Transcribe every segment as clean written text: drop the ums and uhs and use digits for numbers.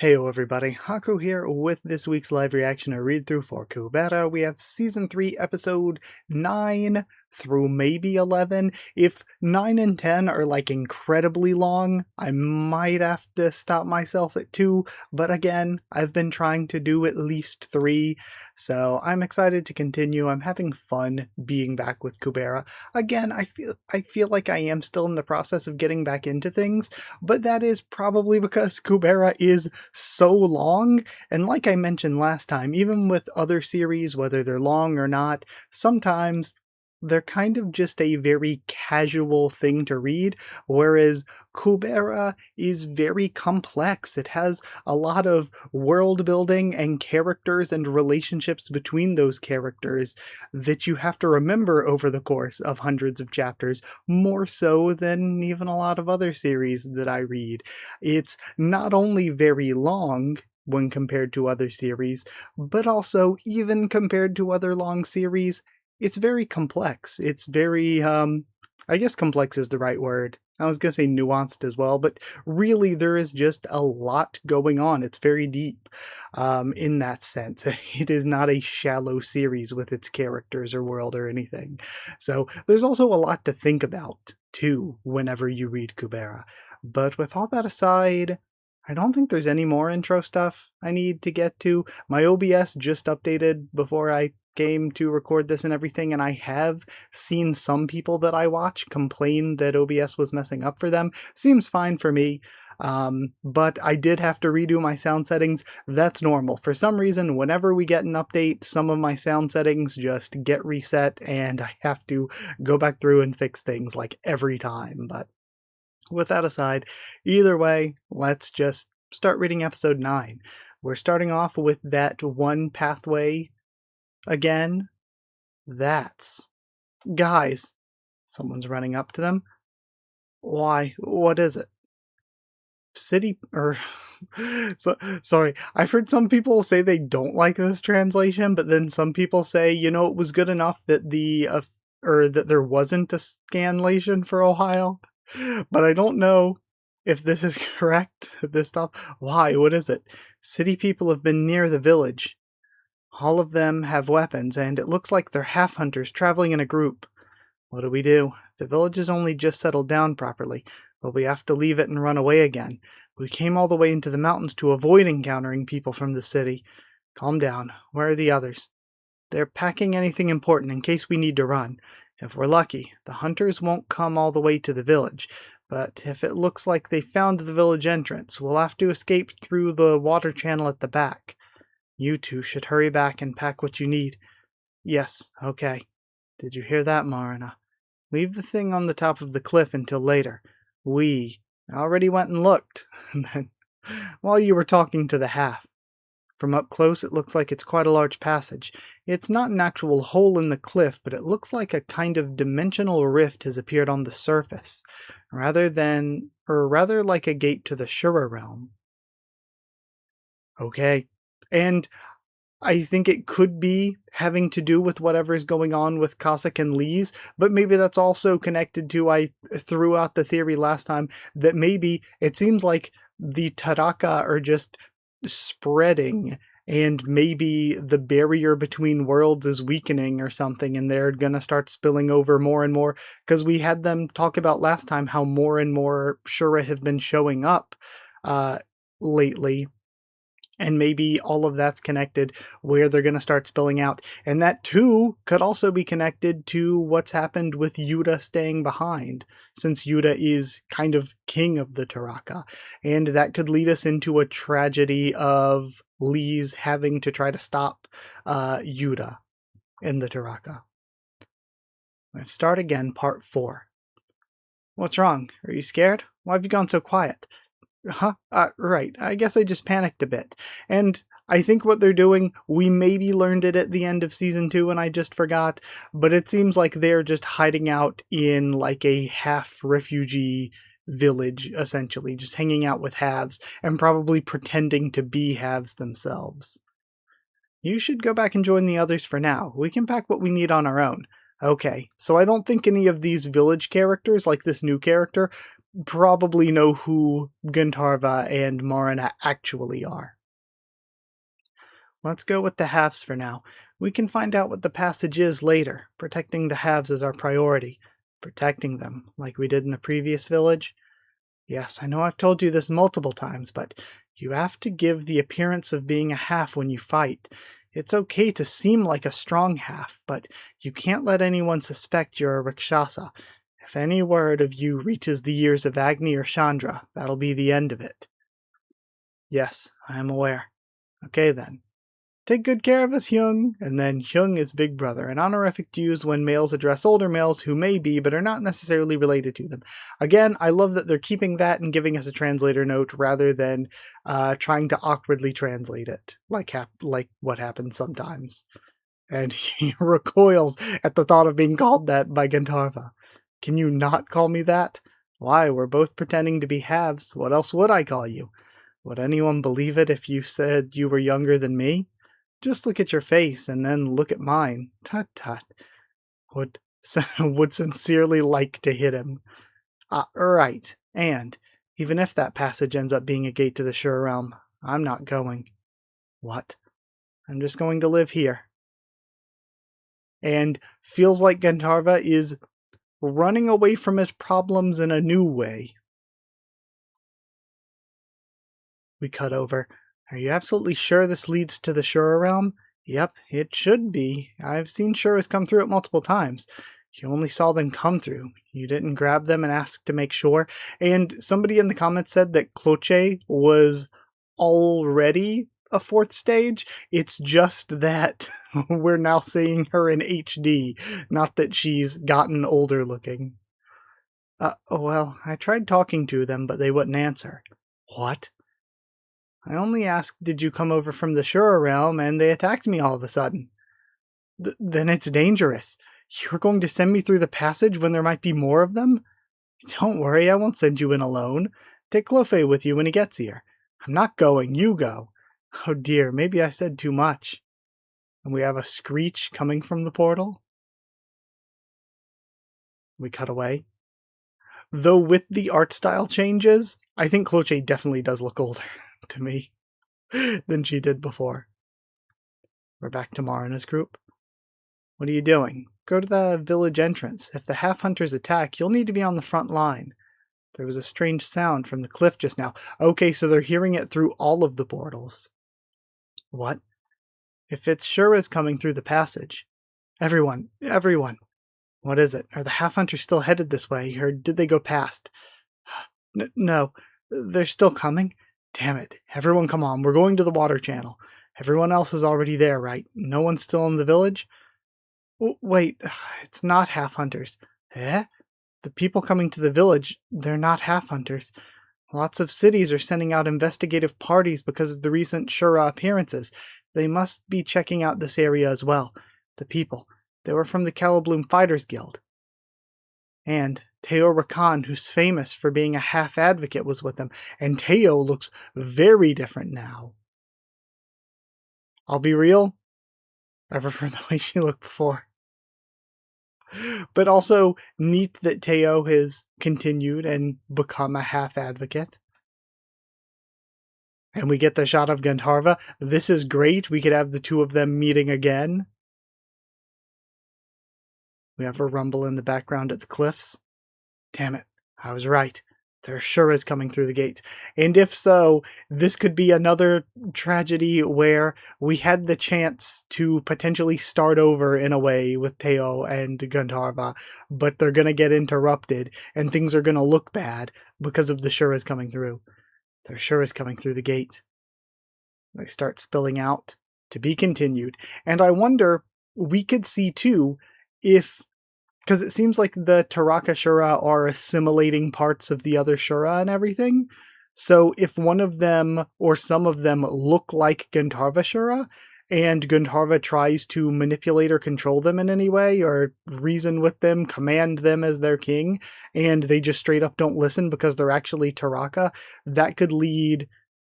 Heyo everybody, Haku here with this week's live reaction or read-through for Kubera. We have Season 3, Episode 9 through maybe 11. If 9 and 10 are like incredibly long, I might have to stop myself at 2, but again, I've been trying to do at least 3, so I'm excited to continue. I'm having fun being back with Kubera. Again, I feel like I am still in the process of getting back into things, but that is probably because Kubera is so long, and like I mentioned last time, even with other series, whether they're long or not, sometimes they're kind of just a very casual thing to read, whereas Kubera is very complex. It has a lot of world building and characters and relationships between those characters that you have to remember over the course of hundreds of chapters, more so than even a lot of other series that I read. It's not only very long when compared to other series, but also, even compared to other long series, it's very complex. It's very, I guess complex is the right word. I was gonna say nuanced as well, but really there is just a lot going on. It's very deep in that sense. It is not a shallow series with its characters or world or anything. So there's also a lot to think about, too, whenever you read Kubera. But with all that aside, I don't think there's any more intro stuff I need to get to. My OBS just updated before I came to record this and everything, and I have seen some people that I watch complain that OBS was messing up for them. Seems fine for me. But I did have to redo my sound settings. That's normal. For some reason, whenever we get an update, some of my sound settings just get reset, and I have to go back through and fix things like every time. But with that aside, either way, let's just start reading episode 9. We're starting off with that one pathway again. That's... Guys! Someone's running up to them. Why? What is it? City... sorry, I've heard some people say they don't like this translation, but then some people say, you know, it was good enough that that there wasn't a scanlation for Ohio. But I don't know if this is correct, this stuff. Why? What is it? City people have been near the village. All of them have weapons, and it looks like they're half-hunters traveling in a group. What do we do? The village has only just settled down properly, but we have to leave it and run away again. We came all the way into the mountains to avoid encountering people from the city. Calm down. Where are the others? They're packing anything important in case we need to run. If we're lucky, the hunters won't come all the way to the village, but if it looks like they found the village entrance, we'll have to escape through the water channel at the back. You two should hurry back and pack what you need. Yes, okay. Did you hear that, Marina? Leave the thing on the top of the cliff until later. We already went and looked, and then, while you were talking to the half. From up close, it looks like it's quite a large passage. It's not an actual hole in the cliff, but it looks like a kind of dimensional rift has appeared on the surface, rather like a gate to the Shura realm. Okay. And I think it could be having to do with whatever is going on with Cossack and Lee's, but maybe that's also connected to, I threw out the theory last time, that maybe it seems like the Taraka are just spreading, and maybe the barrier between worlds is weakening or something, and they're gonna start spilling over more and more, because we had them talk about last time how more and more Shura have been showing up lately, and maybe all of that's connected where they're going to start spilling out. And that too could also be connected to what's happened with Yuta staying behind, since Yuta is kind of king of the Taraka. And that could lead us into a tragedy of Lee's having to try to stop Yuta in the Taraka. Let's start again, part 4. What's wrong? Are you scared? Why have you gone so quiet? Huh? Right. I guess I just panicked a bit. And I think what they're doing, we maybe learned it at the end of season 2 and I just forgot, but it seems like they're just hiding out in like a half refugee village, essentially, just hanging out with halves and probably pretending to be halves themselves. You should go back and join the others for now. We can pack what we need on our own. Okay, so I don't think any of these village characters, like this new character, probably know who Guntarva and Marina actually are. Let's go with the halves for now. We can find out what the passage is later. Protecting the halves is our priority. Protecting them, like we did in the previous village. Yes, I know I've told you this multiple times, but you have to give the appearance of being a half when you fight. It's okay to seem like a strong half, but you can't let anyone suspect you're a Rakshasa. If any word of you reaches the ears of Agni or Chandra, that'll be the end of it. Yes, I am aware. Okay then. Take good care of us, Hyung. And then Hyung is big brother, an honorific used when males address older males who may be, but are not necessarily related to them. Again, I love that they're keeping that and giving us a translator note rather than trying to awkwardly translate it, like what happens sometimes. And he recoils at the thought of being called that by Gandharva. Can you not call me that? Why, we're both pretending to be halves. What else would I call you? Would anyone believe it if you said you were younger than me? Just look at your face and then look at mine. Tut tut. Would sincerely like to hit him. Right. And even if that passage ends up being a gate to the Shura realm, I'm not going. What? I'm just going to live here. And feels like Gandharva is running away from his problems in a new way. We cut over. Are you absolutely sure this leads to the Shura realm? Yep, it should be. I've seen Shuras come through it multiple times. You only saw them come through. You didn't grab them and ask to make sure. And somebody in the comments said that Cloche was already a fourth stage. It's just that we're now seeing her in HD, not that she's gotten older looking. Well, I tried talking to them, but they wouldn't answer. What? I only asked, did you come over from the Shura realm, and they attacked me all of a sudden. Then it's dangerous. You're going to send me through the passage when there might be more of them? Don't worry, I won't send you in alone. Take Clofe with you when he gets here. I'm not going, you go. Oh dear, maybe I said too much. And we have a screech coming from the portal. We cut away. Though with the art style changes, I think Cloche definitely does look older to me than she did before. We're back to Marina's group. What are you doing? Go to the village entrance. If the half-hunters attack, you'll need to be on the front line. There was a strange sound from the cliff just now. Okay, so they're hearing it through all of the portals. What? If it's Shura's coming through the passage. Everyone. What is it? Are the half-hunters still headed this way, or did they go past? No, they're still coming. Damn it. Everyone come on, we're going to the water channel. Everyone else is already there, right? No one's still in the village? Wait, it's not half-hunters. Eh? The people coming to the village, they're not half-hunters. Lots of cities are sending out investigative parties because of the recent Shura appearances. They must be checking out this area as well. The people. They were from the Calibloom Fighters Guild. And Teo Rakan, who's famous for being a half-advocate, was with them. And Teo looks very different now. I'll be real, I prefer the way she looked before. But also neat that Teo has continued and become a half-advocate. And we get the shot of Gandharva. This is great. We could have the two of them meeting again. We have a rumble in the background at the cliffs. Damn it, I was right. There sure is coming through the gates. And if so, this could be another tragedy where we had the chance to potentially start over in a way with Teo and Gandharva, but they're going to get interrupted and things are going to look bad because of the Shuras coming through. There sure is coming through the gate. They start spilling out. To be continued. And I wonder, we could see too, if, because it seems like the Taraka Shura are assimilating parts of the other Shura and everything. So if one of them or some of them look like Gandharva Shura, and Gandharva tries to manipulate or control them in any way, or reason with them, command them as their king, and they just straight up don't listen because they're actually Taraka, that could lead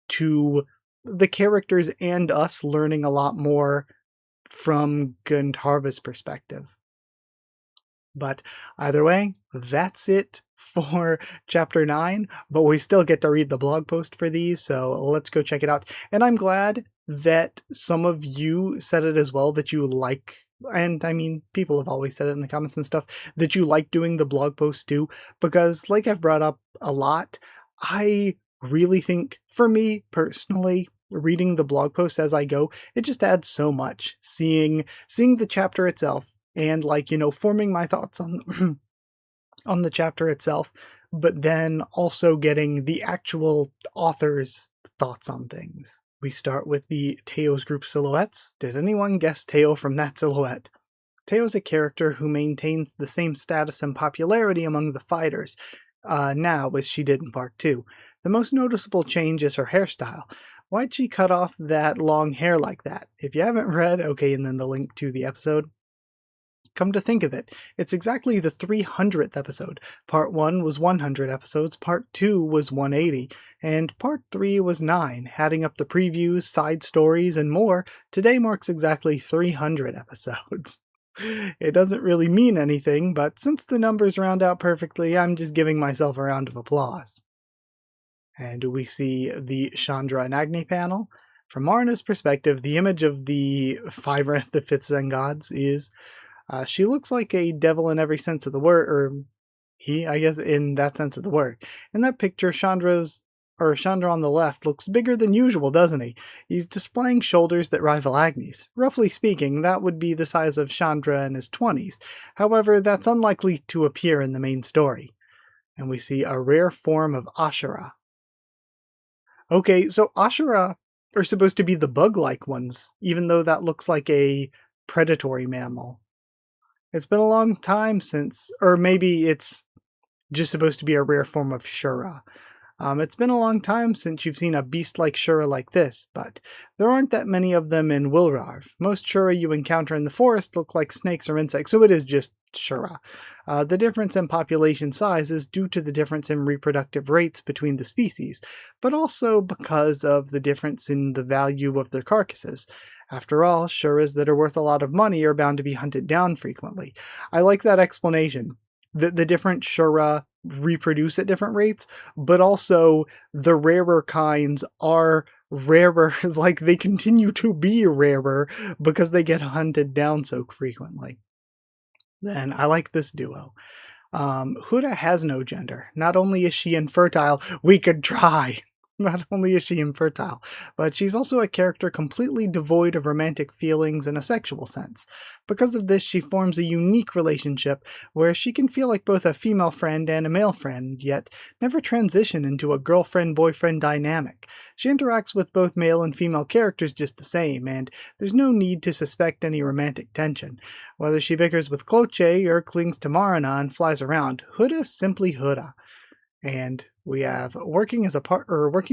to the characters and us learning a lot more from Gandharva's perspective. But either way, that's it for chapter 9, but we still get to read the blog post for these, so let's go check it out. And I'm glad that some of you said it as well, that you like, and I mean, people have always said it in the comments and stuff, that you like doing the blog post too, because like I've brought up a lot, I really think, for me personally, reading the blog post as I go, it just adds so much. Seeing the chapter itself, and like, forming my thoughts on on the chapter itself, but then also getting the actual author's thoughts on things. We start with the Teo's group silhouettes. Did anyone guess Teo from that silhouette? Teo's a character who maintains the same status and popularity among the fighters now as she did in Part 2. The most noticeable change is her hairstyle. Why'd she cut off that long hair like that? If you haven't read, okay, and then the link to the episode. Come to think of it, it's exactly the 300th episode. Part 1 was 100 episodes, Part 2 was 180, and Part 3 was 9. Adding up the previews, side stories, and more, today marks exactly 300 episodes. It doesn't really mean anything, but since the numbers round out perfectly, I'm just giving myself a round of applause. And we see the Chandra and Agni panel. From Marna's perspective, the image of the the fifth Zen gods is she looks like a devil in every sense of the word, or he, I guess, in that sense of the word. In that picture, Chandra on the left looks bigger than usual, doesn't he? He's displaying shoulders that rival Agni's. Roughly speaking, that would be the size of Chandra in his 20s. However, that's unlikely to appear in the main story. And we see a rare form of Ashura. Okay, so Ashura are supposed to be the bug-like ones, even though that looks like a predatory mammal. It's been a long time since, or maybe it's just supposed to be a rare form of Shura. It's been a long time since you've seen a beast like Shura like this, but there aren't that many of them in Wilrarv. Most Shura you encounter in the forest look like snakes or insects, so it is just Shura. The difference in population size is due to the difference in reproductive rates between the species, but also because of the difference in the value of their carcasses. After all, Shuras that are worth a lot of money are bound to be hunted down frequently. I like that explanation. The different Shura reproduce at different rates, but also the rarer kinds are rarer, like they continue to be rarer because they get hunted down so frequently. Then I like this duo. Huda has no gender. Not only is she infertile, we could try. Not only is she infertile, but she's also a character completely devoid of romantic feelings in a sexual sense. Because of this, she forms a unique relationship where she can feel like both a female friend and a male friend, yet never transition into a girlfriend-boyfriend dynamic. She interacts with both male and female characters just the same, and there's no need to suspect any romantic tension. Whether she bickers with Cloche or clings to Marana and flies around, Huda's simply Huda. And we have working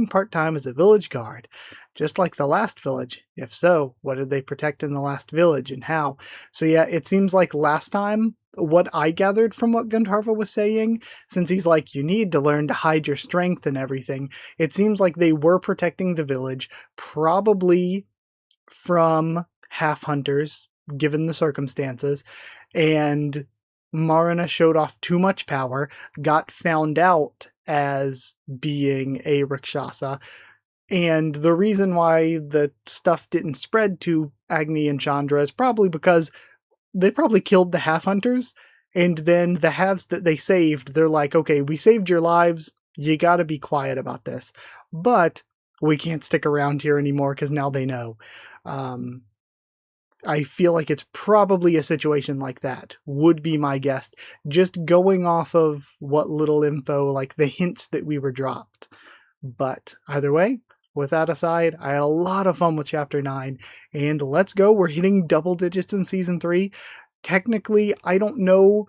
part-time as a village guard, just like the last village. If so, what did they protect in the last village and how? So yeah, it seems like last time, what I gathered from what Gandharva was saying, since he's like, you need to learn to hide your strength and everything, it seems like they were protecting the village, probably from half-hunters, given the circumstances, and Marana showed off too much power, got found out as being a Rakshasa, and the reason why the stuff didn't spread to Agni and Chandra is probably because they probably killed the half-hunters, and then the halves that they saved, they're like, okay, we saved your lives, you gotta be quiet about this, but we can't stick around here anymore because now they know. I feel like it's probably a situation like that, would be my guess, just going off of what little info, like the hints that we were dropped. But either way, with that aside, I had a lot of fun with Chapter 9, and let's go, we're hitting double digits in Season 3. Technically, I don't know,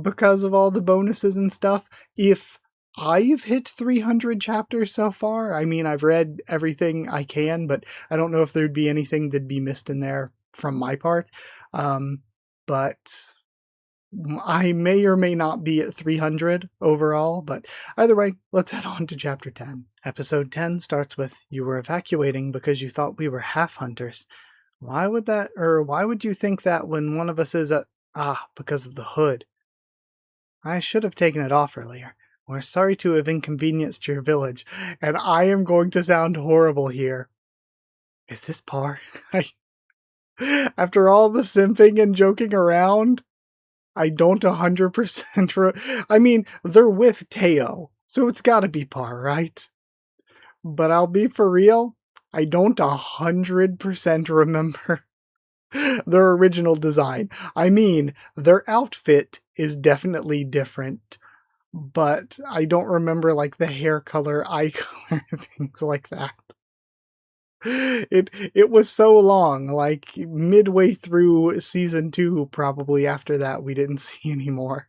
because of all the bonuses and stuff, if I've hit 300 chapters so far. I mean, I've read everything I can, but I don't know if there'd be anything that'd be missed in there from my part, but I may or may not be at 300 overall, but either way, let's head on to Chapter 10. Episode 10 starts with, you were evacuating because you thought we were half-hunters. Why would you think that when one of us is at, because of the hood. I should have taken it off earlier. We're sorry to have inconvenienced your village, and I am going to sound horrible here. Is this Par? After all the simping and joking around, I don't 100% I mean, they're with Teo, so it's gotta be Par, right? But I'll be for real, I don't 100% remember their original design. I mean, their outfit is definitely different, but I don't remember like the hair color, eye color, things like that. It was so long, like midway through season 2, probably after that we didn't see anymore.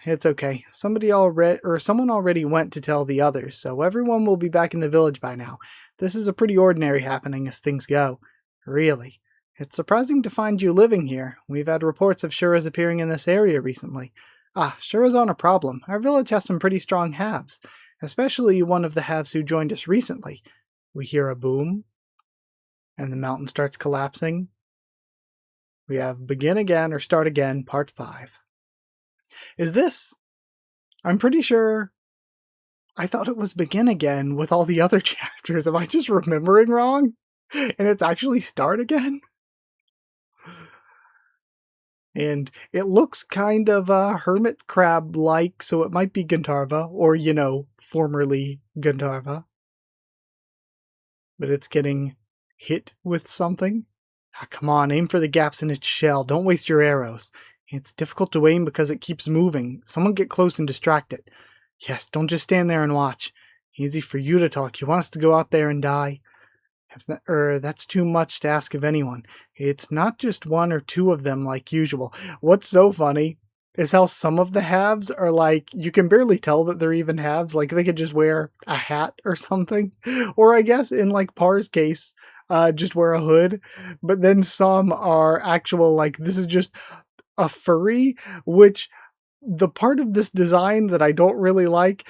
It's okay. Someone already went to tell the others, so everyone will be back in the village by now. This is a pretty ordinary happening as things go. Really. It's surprising to find you living here. We've had reports of Shuras appearing in this area recently. Shuras aren't a problem. Our village has some pretty strong halves, especially one of the halves who joined us recently. We hear a boom, and the mountain starts collapsing. We have Begin Again or Start Again, Part 5. Is this? I'm pretty sure I thought it was Begin Again with all the other chapters. Am I just remembering wrong? And it's actually Start Again? And it looks kind of hermit crab-like, so it might be Guntarva, or, formerly Guntarva. But it's getting hit with something. Come on, aim for the gaps in its shell. Don't waste your arrows. It's difficult to aim because it keeps moving. Someone get close and distract it. Yes, don't just stand there and watch. Easy for you to talk. You want us to go out there and die? That's too much to ask of anyone. It's not just one or two of them like usual. What's so funny is how some of the halves are like, you can barely tell that they're even halves. Like they could just wear a hat or something. Or I guess in like Par's case, just wear a hood. But then some are actual, like, this is just a furry, which the part of this design that I don't really like,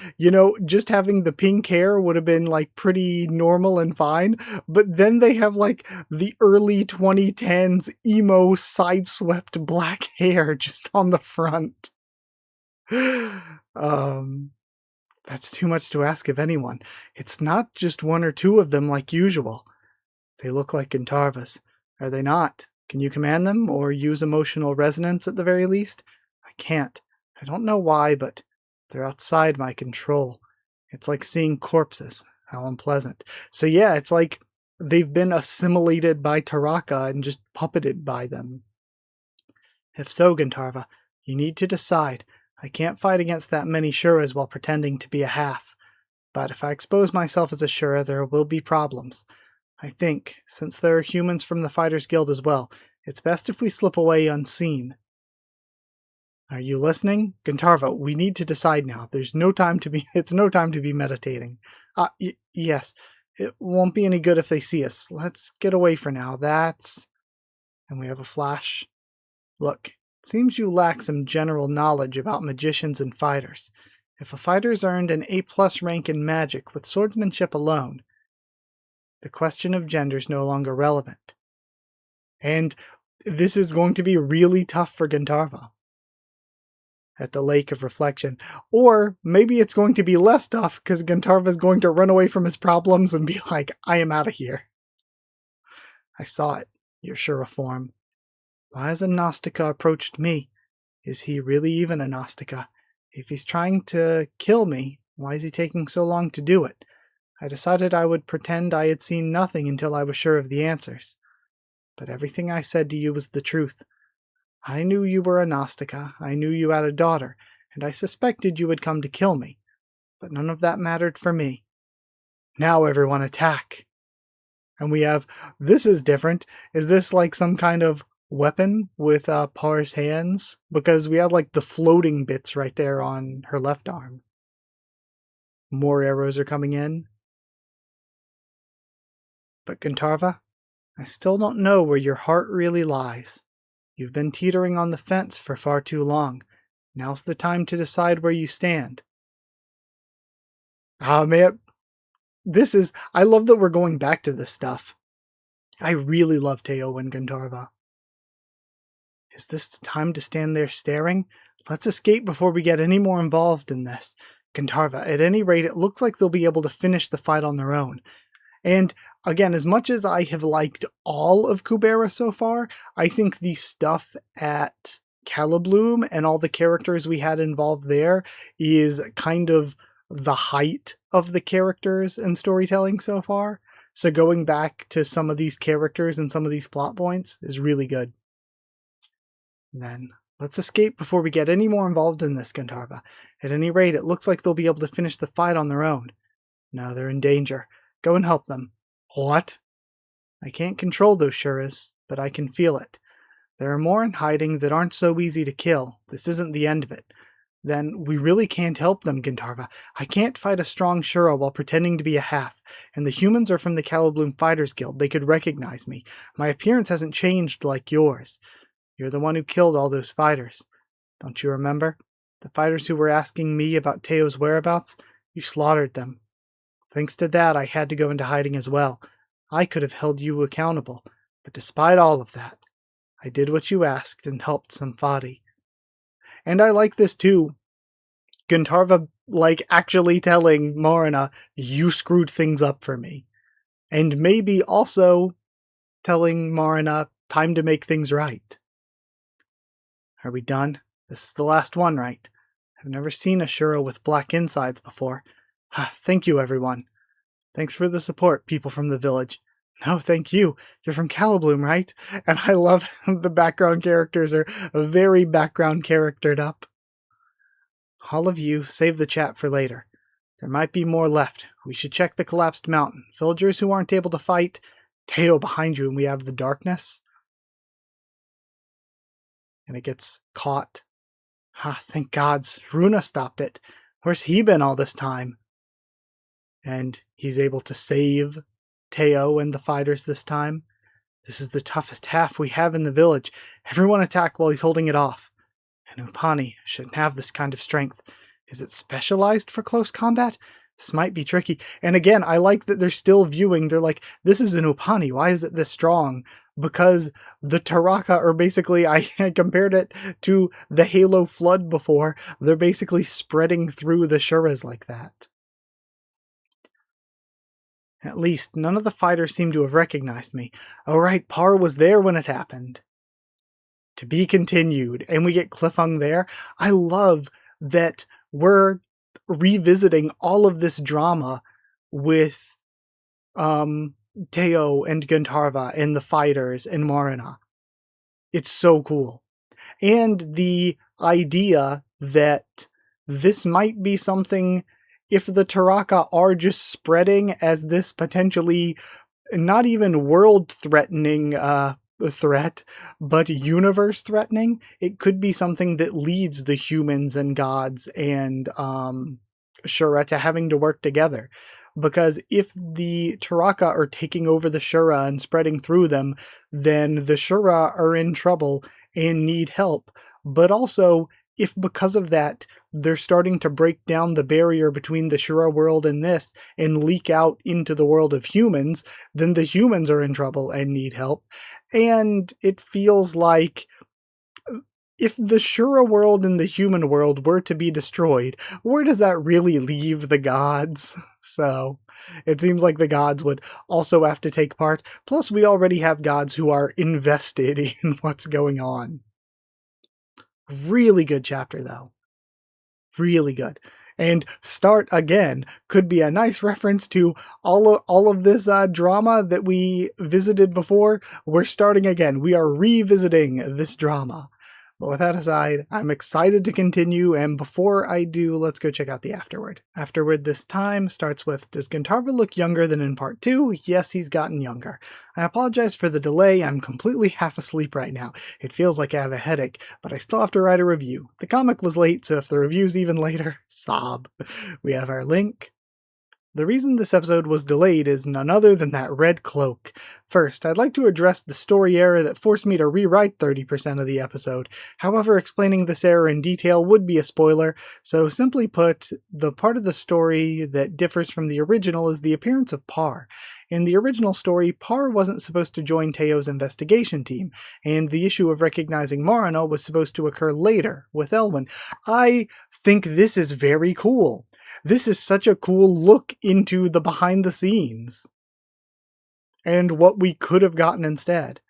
just having the pink hair would have been like pretty normal and fine, but then they have like the early 2010s emo sideswept black hair just on the front. That's too much to ask of anyone. It's not just one or two of them like usual. They look like Guntarvas. Are they not? Can you command them, or use emotional resonance at the very least? I can't. I don't know why, but they're outside my control. It's like seeing corpses. How unpleasant. So yeah, it's like they've been assimilated by Taraka and just puppeted by them. If so, Guntarva, you need to decide. I can't fight against that many Shuras while pretending to be a half. But if I expose myself as a Shura, there will be problems. I think, since there are humans from the Fighters Guild as well, it's best if we slip away unseen. Are you listening? Guntarva, we need to decide now. It's no time to be meditating. Yes. It won't be any good if they see us. Let's get away for now. And we have a flash. Look, it seems you lack some general knowledge about magicians and fighters. If a fighter's earned an A+ rank in magic with swordsmanship alone, the question of gender is no longer relevant. And this is going to be really tough for Guntarva at the Lake of Reflection. Or maybe it's going to be less tough because Guntarva is going to run away from his problems and be like, I am out of here. I saw it, your Shura form. Why has a Gnostica approached me? Is he really even a Gnostica? If he's trying to kill me, why is he taking so long to do it? I decided I would pretend I had seen nothing until I was sure of the answers. But everything I said to you was the truth. I knew you were a Gnostica, I knew you had a daughter, and I suspected you would come to kill me. But none of that mattered for me. Now everyone attack! And we have, this is different. Is this like some kind of weapon with Par's hands? Because we have like the floating bits right there on her left arm. More arrows are coming in. But Guntarva, I still don't know where your heart really lies. You've been teetering on the fence for far too long. Now's the time to decide where you stand. Man, I love that we're going back to this stuff. I really love Teo and Guntarva. Is this the time to stand there staring? Let's escape before we get any more involved in this. Gandharva, at any rate, it looks like they'll be able to finish the fight on their own. And again, as much as I have liked all of Kubera so far, I think the stuff at Calibloom and all the characters we had involved there is kind of the height of the characters and storytelling so far. So going back to some of these characters and some of these plot points is really good. Then, let's escape before we get any more involved in this, Gandharva. At any rate, it looks like they'll be able to finish the fight on their own. Now they're in danger. Go and help them. What? I can't control those Shuras, but I can feel it. There are more in hiding that aren't so easy to kill. This isn't the end of it. Then we really can't help them, Gandharva. I can't fight a strong Shura while pretending to be a half, and the humans are from the Calibloom Fighters Guild. They could recognize me. My appearance hasn't changed like yours. You're the one who killed all those fighters. Don't you remember? The fighters who were asking me about Teo's whereabouts? You slaughtered them. Thanks to that, I had to go into hiding as well. I could have held you accountable, but despite all of that, I did what you asked and helped Samfadi. And I like this too. Gandharva, actually telling Marina, you screwed things up for me. And maybe also telling Marina, time to make things right. Are we done? This is the last one, right? I've never seen a Shura with black insides before. Thank you, everyone. Thanks for the support, people from the village. No, thank you. You're from Calibloom, right? And I love the background characters are very background charactered up. All of you, save the chat for later. There might be more left. We should check the collapsed mountain. Villagers who aren't able to fight. Teo behind you, and we have the darkness. And it gets caught. Thank gods. Runa stopped it. Where's he been all this time? And he's able to save Teo and the fighters this time. This is the toughest half we have in the village. Everyone attack while he's holding it off. And Upani shouldn't have this kind of strength. Is it specialized for close combat? This might be tricky. And again, I like that they're still viewing. They're like, this is an Upani. Why is it this strong? Because the Taraka are basically, I compared it to the Halo Flood before. They're basically spreading through the Shuras like that. At least, none of the fighters seem to have recognized me. Oh right, Par was there when it happened. To be continued. And we get Cliffhung there. I love that we're revisiting all of this drama with Teo and Gandharva and the fighters and Marina. It's so cool. And the idea that this might be something, if the Taraka are just spreading as this potentially not even world-threatening threat, but universe-threatening, it could be something that leads the humans and gods and Shura to having to work together. Because if the Taraka are taking over the Shura and spreading through them, then the Shura are in trouble and need help. But also, if because of that, they're starting to break down the barrier between the Shura world and this and leak out into the world of humans, then the humans are in trouble and need help. And it feels like if the Shura world and the human world were to be destroyed, where does that really leave the gods? So it seems like the gods would also have to take part. Plus, we already have gods who are invested in what's going on. Really good chapter, though. Really good. And start again could be a nice reference to all of this drama that we visited before. We're starting again. We are revisiting this drama. But with that aside, I'm excited to continue, and before I do, let's go check out the Afterword. Afterword this time starts with, does Gandharva look younger than in part 2? Yes, he's gotten younger. I apologize for the delay, I'm completely half asleep right now. It feels like I have a headache, but I still have to write a review. The comic was late, so if the review's even later, sob. We have our link. The reason this episode was delayed is none other than that red cloak. First, I'd like to address the story error that forced me to rewrite 30% of the episode. However, explaining this error in detail would be a spoiler, so simply put, the part of the story that differs from the original is the appearance of Par. In the original story, Par wasn't supposed to join Teo's investigation team, and the issue of recognizing Marina was supposed to occur later with Elwyn. I think this is very cool. This is such a cool look into the behind the scenes and what we could have gotten instead.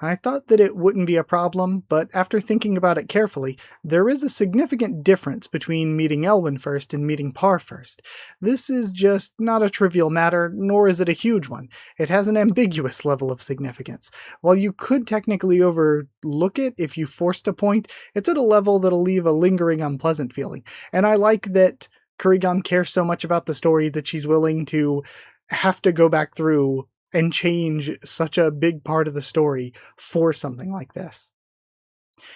I thought that it wouldn't be a problem, but after thinking about it carefully, there is a significant difference between meeting Elwyn first and meeting Par first. This is just not a trivial matter, nor is it a huge one. It has an ambiguous level of significance. While you could technically overlook it if you forced a point, it's at a level that'll leave a lingering unpleasant feeling. And I like that Kurigam cares so much about the story that she's willing to have to go back through and change such a big part of the story for something like this.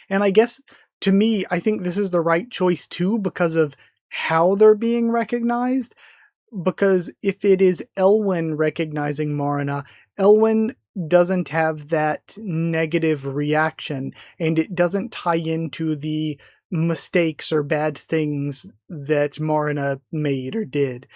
And I guess, to me, I think this is the right choice too because of how they're being recognized. Because if it is Elwyn recognizing Marina, Elwyn doesn't have that negative reaction, and it doesn't tie into the mistakes or bad things that Marina made or did.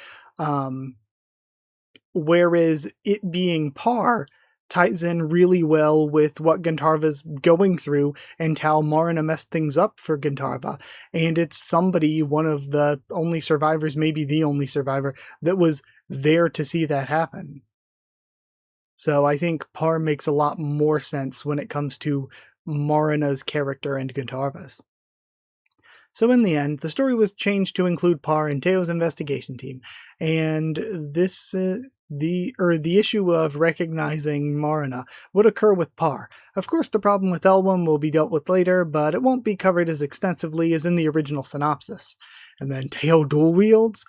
Whereas it being Par ties in really well with what Gandharva's going through and how Marina messed things up for Gandharva. And it's somebody, one of the only survivors, maybe the only survivor, that was there to see that happen. So I think Par makes a lot more sense when it comes to Marina's character and Gandharva's. So in the end, the story was changed to include Par and Teo's investigation team, and this the issue of recognizing Marina would occur with Par. Of course, the problem with Elwyn will be dealt with later, but it won't be covered as extensively as in the original synopsis. And then Teo dual wields?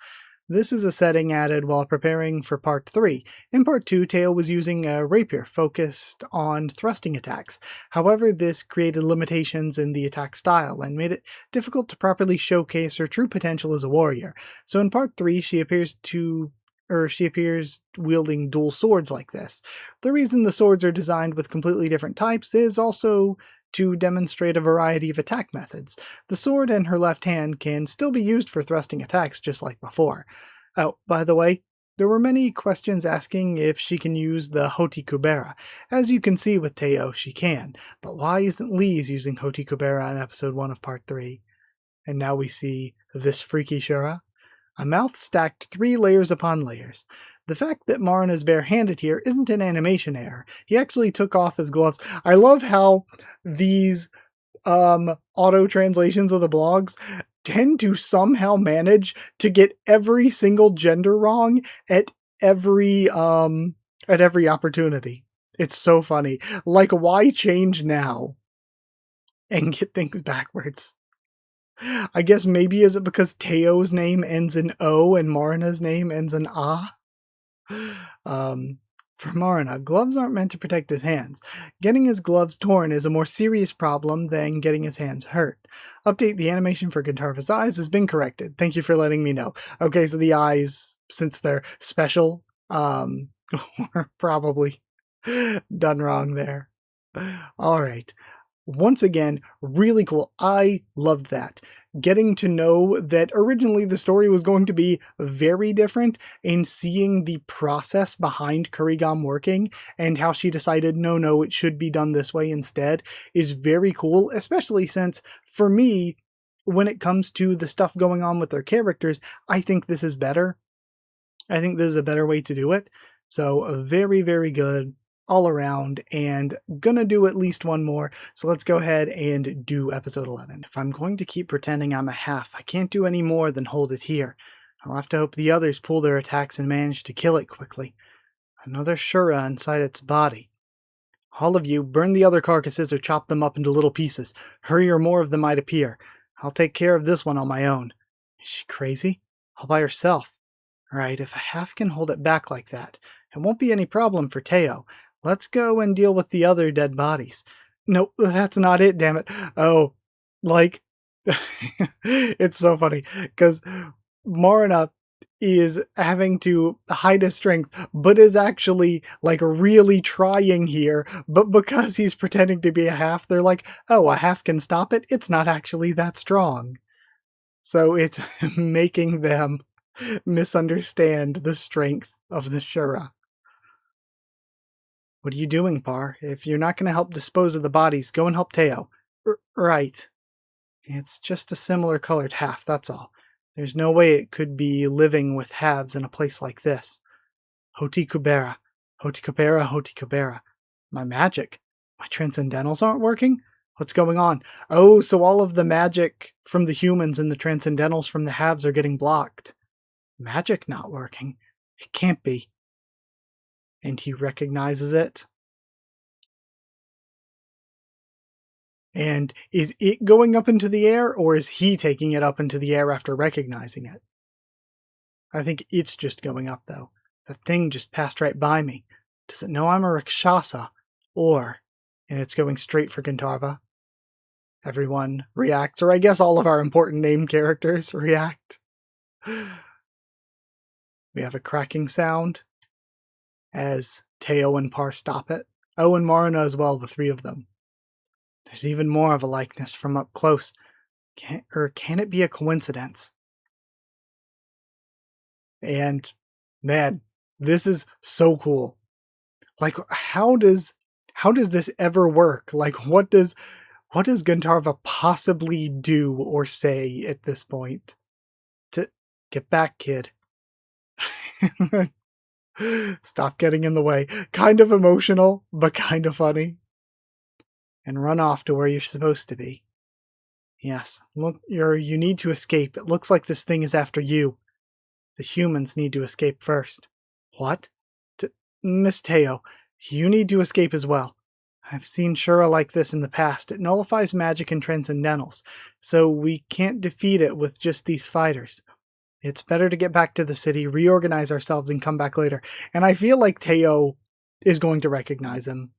This is a setting added while preparing for Part 3. In Part 2, Teo was using a rapier focused on thrusting attacks. However, this created limitations in the attack style and made it difficult to properly showcase her true potential as a warrior. So in Part 3, she appears wielding dual swords like this. The reason the swords are designed with completely different types is also to demonstrate a variety of attack methods. The sword in her left hand can still be used for thrusting attacks just like before. Oh, by the way, there were many questions asking if she can use the Hoti Kubera. As you can see with Teo, she can, but why isn't Lise using Hoti Kubera in episode 1 of part 3? And now we see this freaky Shura. A mouth stacked 3 layers upon layers. The fact that Marina is barehanded here isn't an animation error. He actually took off his gloves. I love how these auto translations of the blogs tend to somehow manage to get every single gender wrong at every opportunity. It's so funny. Like, why change now and get things backwards? I guess maybe is it because Teo's name ends in O and Marina's name ends in A? For Marina, gloves aren't meant to protect his hands. Getting his gloves torn is a more serious problem than getting his hands hurt. Update: the animation for Gandharva's eyes has been corrected. Thank you for letting me know. Okay, so the eyes, since they're special, were probably done wrong there. Alright. Once again, really cool. I loved that. Getting to know that originally the story was going to be very different and seeing the process behind Kurigam working and how she decided, no, it should be done this way instead is very cool, especially since, for me, when it comes to the stuff going on with their characters, I think this is better. I think this is a better way to do it. So very, very good all around, and gonna do at least one more, so let's go ahead and do episode 11. If I'm going to keep pretending I'm a half, I can't do any more than hold it here. I'll have to hope the others pull their attacks and manage to kill it quickly. Another Shura inside its body. All of you, burn the other carcasses or chop them up into little pieces. Hurry or more of them might appear. I'll take care of this one on my own. Is she crazy? All by herself. Right, if a half can hold it back like that, it won't be any problem for Teo. Let's go and deal with the other dead bodies. No, that's not it, damn it. Oh, like, it's so funny, because Marina is having to hide his strength, but is actually, like, really trying here, but because he's pretending to be a half, they're like, oh, a half can stop it? It's not actually that strong. So it's making them misunderstand the strength of the Shura. What are you doing, Par? If you're not going to help dispose of the bodies, go and help Teo. Right. It's just a similar colored half, that's all. There's no way it could be living with halves in a place like this. Hoti Kubera. Hoti Kubera, Hoti Kubera. My magic? My transcendentals aren't working? What's going on? Oh, so all of the magic from the humans and the transcendentals from the halves are getting blocked. Magic not working? It can't be. And he recognizes it. And is it going up into the air, or is he taking it up into the air after recognizing it? I think it's just going up, though. The thing just passed right by me. Does it know I'm a Rakshasa? And it's going straight for Gandharva. Everyone reacts, or I guess all of our important named characters react. We have a cracking sound as Teo and Par stop it. Oh, and Marina as well, the three of them. There's even more of a likeness from up close. Can it be a coincidence? And, man, this is so cool. Like, how does this ever work? Like, what does Gandharva possibly do or say at this point? To get back, kid. Stop getting in the way. Kind of emotional, but kind of funny. And run off to where you're supposed to be. Yes, look, you need to escape. It looks like this thing is after you. The humans need to escape first. What? Miss Teo, you need to escape as well. I've seen Shura like this in the past. It nullifies magic and transcendentals, so we can't defeat it with just these fighters. It's better to get back to the city, reorganize ourselves, and come back later. And I feel like Teo is going to recognize him.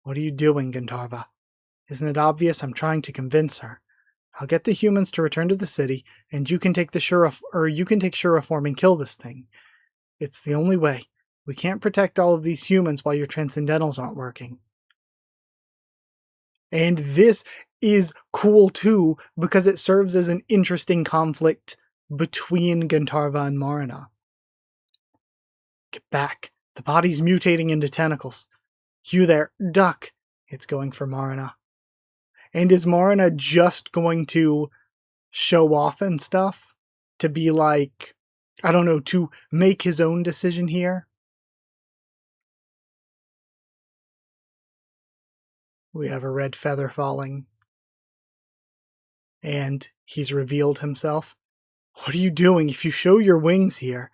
What are you doing, Gandharva? Isn't it obvious? I'm trying to convince her. I'll get the humans to return to the city, and you can take Shura form and kill this thing. It's the only way. We can't protect all of these humans while your transcendentals aren't working. And this is cool too, because it serves as an interesting conflict between Gandharva and Marina. Get back. The body's mutating into tentacles. You there, duck. It's going for Marina. And is Marina just going to show off and stuff? To be like, I don't know, to make his own decision here? We have a red feather falling. And he's revealed himself. What are you doing? If you show your wings here,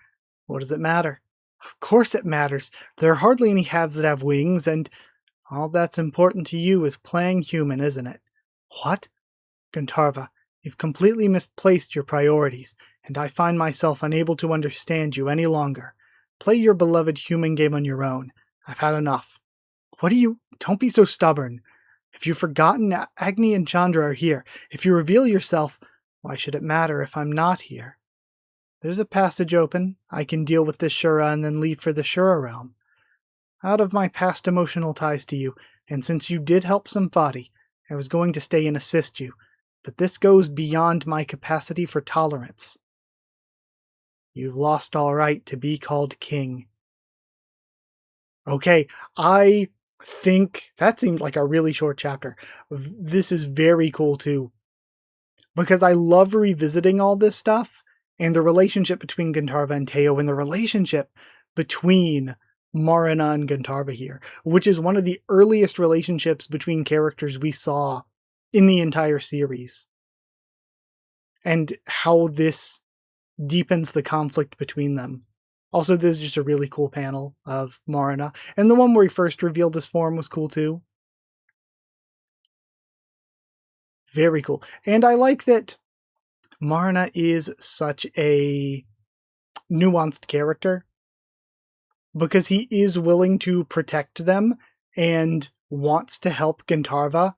what does it matter? Of course it matters. There are hardly any halves that have wings, and all that's important to you is playing human, isn't it? What? Gandharva, you've completely misplaced your priorities, and I find myself unable to understand you any longer. Play your beloved human game on your own. I've had enough. Don't be so stubborn. If you've forgotten, Agni and Chandra are here. If you reveal yourself, why should it matter if I'm not here? There's a passage open. I can deal with this Shura and then leave for the Shura realm. Out of my past emotional ties to you, and since you did help Samphati, I was going to stay and assist you, but this goes beyond my capacity for tolerance. You've lost all right to be called king. Okay, I think that seems like a really short chapter. This is very cool too, because I love revisiting all this stuff and the relationship between Gandharva and Teo and the relationship between Marina and Gandharva here, which is one of the earliest relationships between characters we saw in the entire series. And how this deepens the conflict between them. Also, this is just a really cool panel of Marina. And the one where he first revealed his form was cool too. Very cool. And I like that Marina is such a nuanced character, because he is willing to protect them and wants to help Gandharva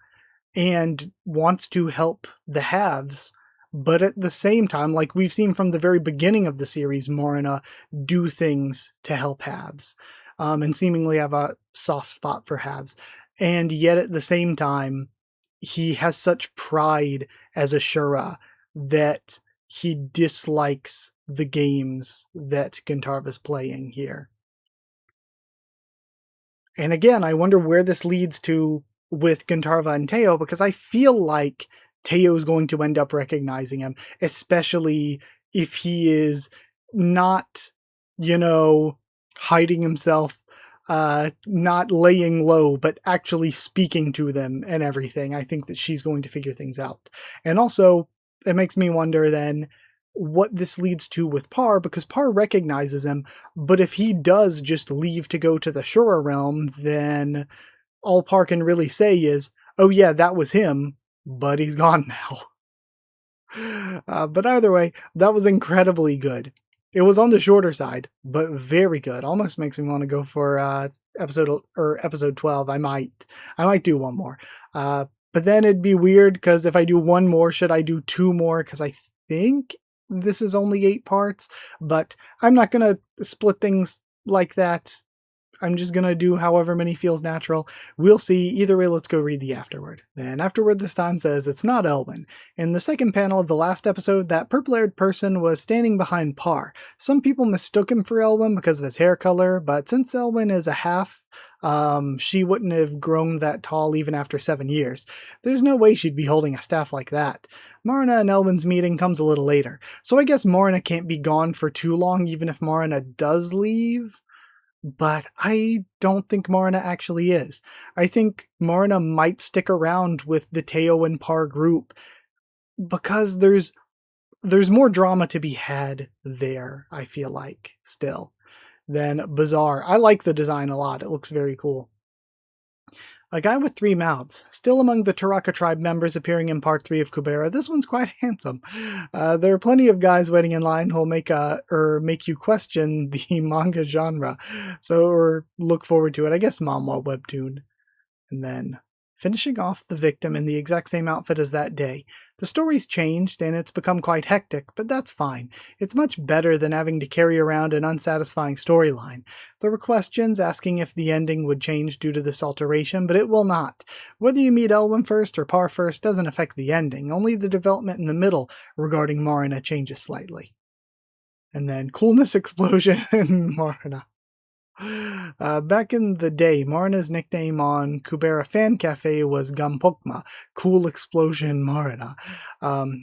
and wants to help the halves. But at the same time, like we've seen from the very beginning of the series, Marina do things to help halves, and seemingly have a soft spot for halves. And yet at the same time, he has such pride as a Shura that he dislikes the games that Gandharva's playing here. And again, I wonder where this leads to with Guntarva and Teo, because I feel like Teo's going to end up recognizing him, especially if he is not, hiding himself, not laying low, but actually speaking to them and everything. I think that she's going to figure things out. And also, it makes me wonder then what this leads to with Par, because Par recognizes him, but if he does just leave to go to the Shura realm, then all Par can really say is, oh yeah, that was him, but he's gone now. But either way, that was incredibly good. It was on the shorter side, but very good. Almost makes me want to go for episode 12. I might do one more. But then it'd be weird because if I do one more, should I do two more? Because I think this is only 8 parts, but I'm not gonna split things like that. I'm just gonna do however many feels natural. We'll see. Either way, let's go read the Afterword. Then Afterword this time says it's not Elwyn. In the second panel of the last episode, that purple-haired person was standing behind Par. Some people mistook him for Elwyn because of his hair color, but since Elwyn is a half, she wouldn't have grown that tall even after 7 years. There's no way she'd be holding a staff like that. Marna and Elwyn's meeting comes a little later, so I guess Marna can't be gone for too long even if Marna does leave. But I don't think Marna actually is. I think Marna might stick around with the Teo and Par group because there's more drama to be had there, I feel like, still, than Bazaar. I like the design a lot. It looks very cool. A guy with 3 mouths. Still among the Taraka tribe members appearing in part 3 of Kubera, this one's quite handsome. There are plenty of guys waiting in line who'll make you question the manga genre. Or look forward to it. I guess manhwa webtoon. And then finishing off the victim in the exact same outfit as that day. The story's changed and it's become quite hectic, but that's fine. It's much better than having to carry around an unsatisfying storyline. There were questions asking if the ending would change due to this alteration, but it will not. Whether you meet Elwyn first or Par first doesn't affect the ending, only the development in the middle regarding Marna changes slightly. And then coolness explosion Marna. Back in the day, Marna's nickname on Kubera Fan Cafe was Gampokma, Cool Explosion Marna.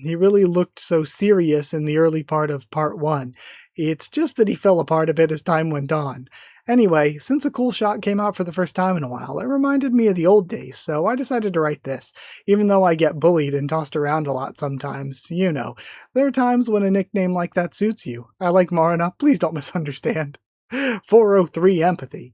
He really looked so serious in the early part of part 1. It's just that he fell apart a bit as time went on. Anyway, since a cool shot came out for the first time in a while, it reminded me of the old days, so I decided to write this. Even though I get bullied and tossed around a lot sometimes, there are times when a nickname like that suits you. I like Marna, please don't misunderstand. 403 empathy.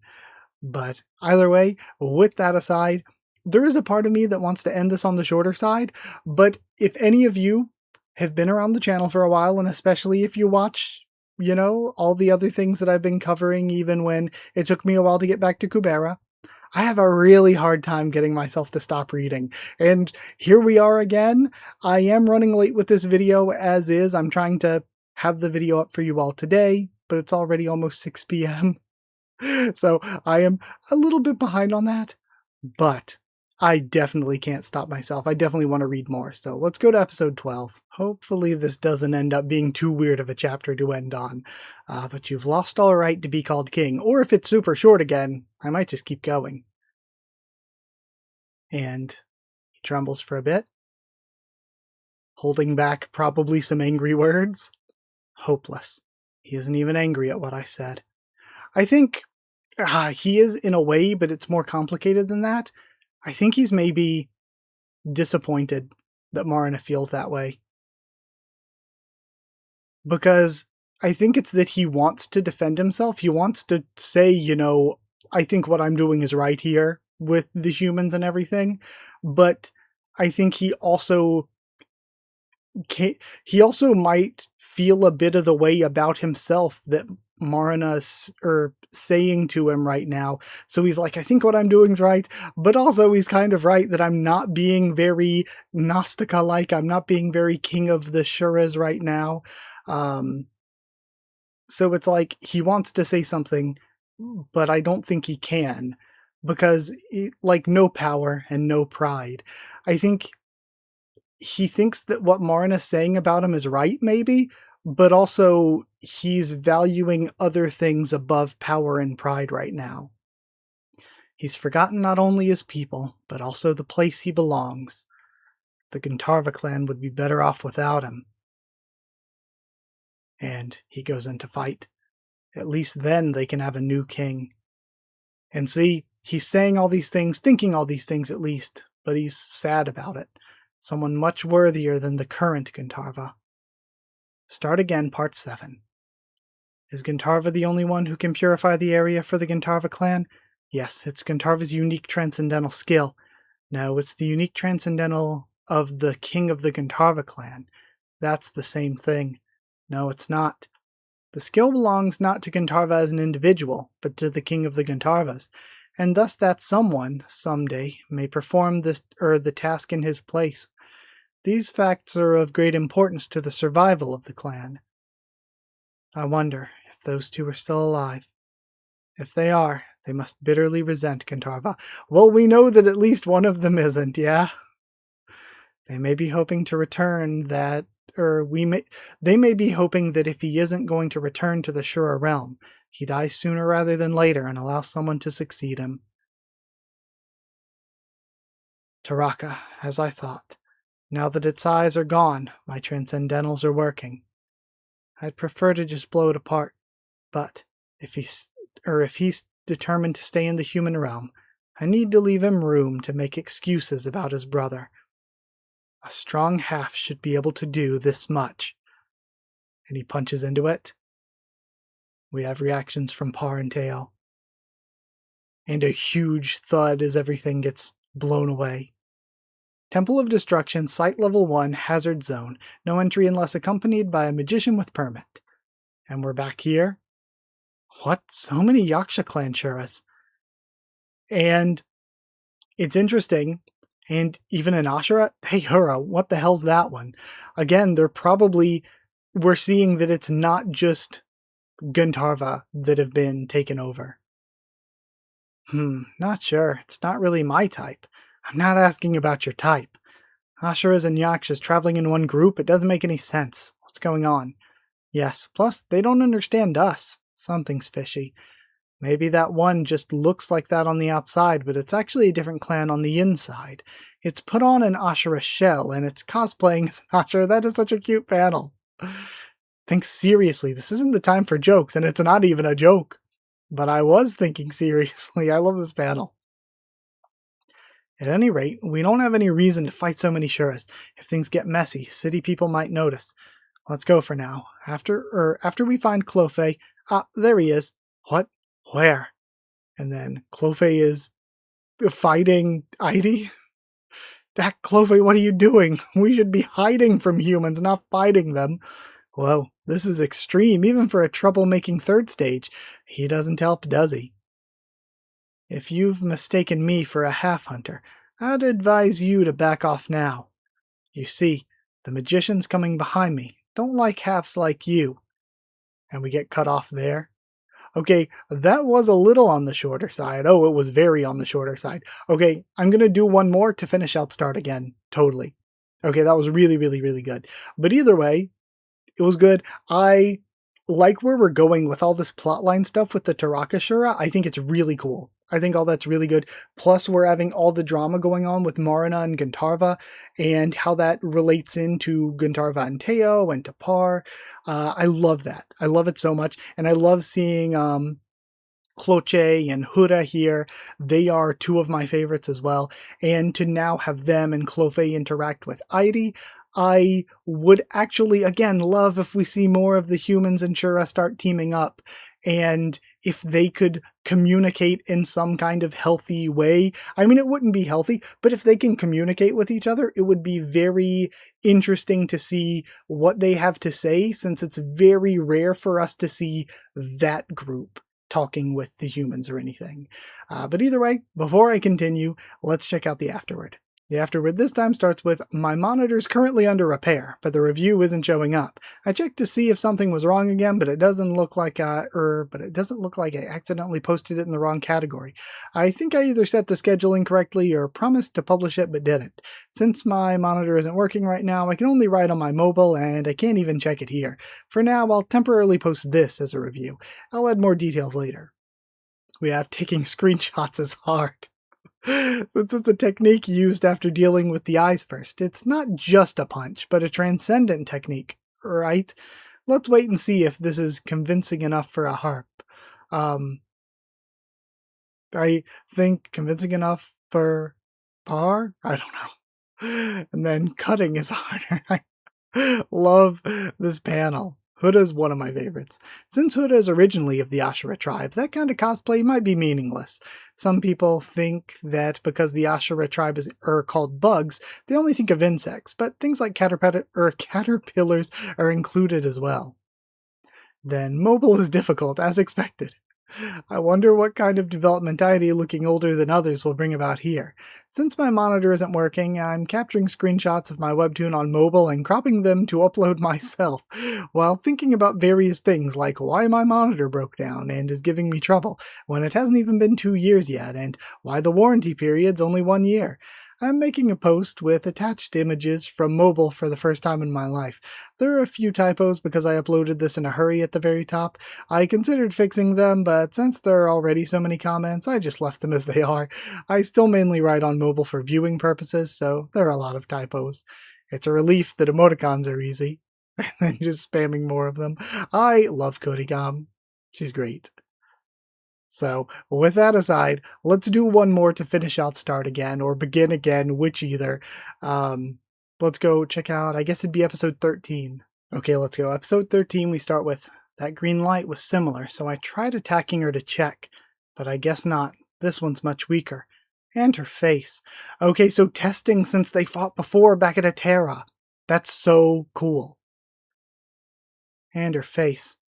But either way, with that aside, there is a part of me that wants to end this on the shorter side, but if any of you have been around the channel for a while, and especially if you watch, all the other things that I've been covering, even when it took me a while to get back to Kubera, I have a really hard time getting myself to stop reading. And here we are again. I am running late with this video as is. I'm trying to have the video up for you all today, but it's already almost 6 p.m. So I am a little bit behind on that, but I definitely can't stop myself. I definitely want to read more. So let's go to episode 12. Hopefully this doesn't end up being too weird of a chapter to end on. But you've lost all right to be called king. Or if it's super short again, I might just keep going. And he trembles for a bit, holding back probably some angry words. Hopeless. He isn't even angry at what I said. I think he is in a way, but it's more complicated than that. I think he's maybe disappointed that Marna feels that way. Because I think it's that he wants to defend himself. He wants to say, I think what I'm doing is right here with the humans and everything. But I think he also might feel a bit of the way about himself that Marna's saying to him right now. So he's like, I think what I'm doing is right, but also he's kind of right that I'm not being very Gnostica-like. I'm not being very king of the Shuras right now. So it's like he wants to say something, but I don't think he can because no power and no pride. I think he thinks that what Marna's saying about him is right, maybe, but also he's valuing other things above power and pride right now. He's forgotten not only his people, but also the place he belongs. The Gintarva clan would be better off without him. And he goes into fight. At least then they can have a new king. And see, he's saying all these things, thinking all these things at least, but he's sad about it. Someone much worthier than the current Gintarva. Start again, part 7. Is Gintarva the only one who can purify the area for the Gintarva clan? Yes, it's Gintarva's unique transcendental skill. No, it's the unique transcendental of the king of the Gintarva clan. That's the same thing. No, it's not. The skill belongs not to Gintarva as an individual, but to the king of the Gintarvas, and thus that someone, someday, may perform the task in his place. These facts are of great importance to the survival of the clan. I wonder if those two are still alive. If they are, they must bitterly resent Gintarva. Well, we know that at least one of them isn't, yeah? They may be hoping to return that, they may be hoping that if he isn't going to return to the Shura realm, he dies sooner rather than later and allows someone to succeed him. Taraka, as I thought. Now that its eyes are gone, my transcendentals are working. I'd prefer to just blow it apart, but if he's determined to stay in the human realm, I need to leave him room to make excuses about his brother. A strong half should be able to do this much. And he punches into it. We have reactions from Par and Teo. And a huge thud as everything gets blown away. Temple of Destruction, Site Level 1, Hazard Zone. No entry unless accompanied by a magician with permit. And we're back here. What? So many Yaksha clan Shuras. And it's interesting. And even in Ashura, hey Hura, what the hell's that one? Again, we're seeing that it's not just Gintarva that have been taken over. Not sure. It's not really my type. I'm not asking about your type. Ashuras and Yakshas traveling in one group, it doesn't make any sense. What's going on? Yes, plus they don't understand us. Something's fishy. Maybe that one just looks like that on the outside, but it's actually a different clan on the inside. It's put on an Ashura shell, and it's cosplaying as an Ashura. That is such a cute panel. Think seriously, this isn't the time for jokes, and it's not even a joke. But I was thinking seriously. I love this panel. At any rate, we don't have any reason to fight so many Shuras. If things get messy, city people might notice. Let's go for now. After we find Clophe... there he is. What? Where? And then Clophe is fighting Heidi? Clophe, what are you doing? We should be hiding from humans, not fighting them. Whoa, this is extreme, even for a troublemaking third stage. He doesn't help, does he? If you've mistaken me for a half-hunter, I'd advise you to back off now. You see, the magicians coming behind me don't like halves like you. And we get cut off there. Okay, that was a little on the shorter side. Oh, it was very on the shorter side. Okay, I'm going to do one more to finish out Start Again. Totally. Okay, that was really, really, really good. But either way, it was good. I like where we're going with all this plotline stuff with the Taraka Shura. I think it's really cool. I think all that's really good. Plus, we're having all the drama going on with Marina and Gintarva and how that relates into Gintarva and Teo and to Par. I love that. I love it so much. And I love seeing Cloche and Hura here. They are two of my favorites as well. And to now have them and Clophe interact with Heidi, I would actually, again, love if we see more of the humans and Shura start teaming up. And if they could communicate in some kind of healthy way. I mean, it wouldn't be healthy, but if they can communicate with each other, it would be very interesting to see what they have to say, since it's very rare for us to see that group talking with the humans or anything. But either way, before I continue, let's check out the Afterword. The Afterword this time starts with, "My monitor's currently under repair, but the review isn't showing up. I checked to see if something was wrong again, but it doesn't look like I accidentally posted it in the wrong category. I think I either set the schedule incorrectly or promised to publish it but didn't. Since my monitor isn't working right now, I can only write on my mobile and I can't even check it here. For now, I'll temporarily post this as a review. I'll add more details later." We have taking screenshots as hard. Since it's a technique used after dealing with the eyes first, it's not just a punch, but a transcendent technique, right? Let's wait and see if this is convincing enough for a harp. I think convincing enough for par? I don't know. And then cutting is harder. I love this panel. Huda is one of my favorites. Since Huda is originally of the Ashura tribe, that kind of cosplay might be meaningless. Some people think that because the Ashura tribe are called bugs, they only think of insects, but things like caterpillars are included as well. Then mobile is difficult, as expected. I wonder what kind of developmentality looking older than others will bring about here. Since my monitor isn't working, I'm capturing screenshots of my webtoon on mobile and cropping them to upload myself, while thinking about various things like why my monitor broke down and is giving me trouble when it hasn't even been 2 years yet, and why the warranty period's only 1 year. I'm making a post with attached images from mobile for the first time in my life. There are a few typos because I uploaded this in a hurry at the very top. I considered fixing them, but since there are already so many comments, I just left them as they are. I still mainly write on mobile for viewing purposes, so there are a lot of typos. It's a relief that emoticons are easy, and then just spamming more of them. I love Kodigam. She's great. So, with that aside, let's do one more to finish out Start Again, or Begin Again, which either. Let's go check out, I guess it'd be episode 13. Okay, let's go. Episode 13, we start with, that green light was similar, so I tried attacking her to check, but I guess not. This one's much weaker. And her face. Okay, so testing since they fought before back at Atera. That's so cool. And her face.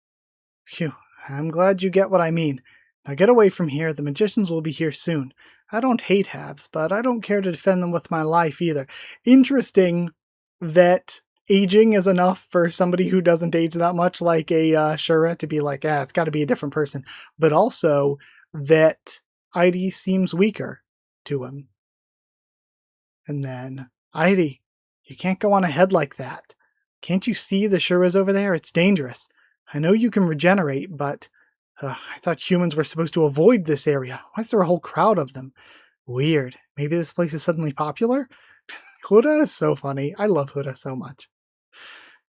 Phew, I'm glad you get what I mean. Now get away from here, the magicians will be here soon. I don't hate halves, but I don't care to defend them with my life either. Interesting that aging is enough for somebody who doesn't age that much, like a Shura, to be like, it's got to be a different person. But also that Heidi seems weaker to him. And then, Heidi, you can't go on ahead like that. Can't you see the Shuras over there? It's dangerous. I know you can regenerate, but I thought humans were supposed to avoid this area. Why is there a whole crowd of them? Weird. Maybe this place is suddenly popular? Huda is so funny. I love Huda so much.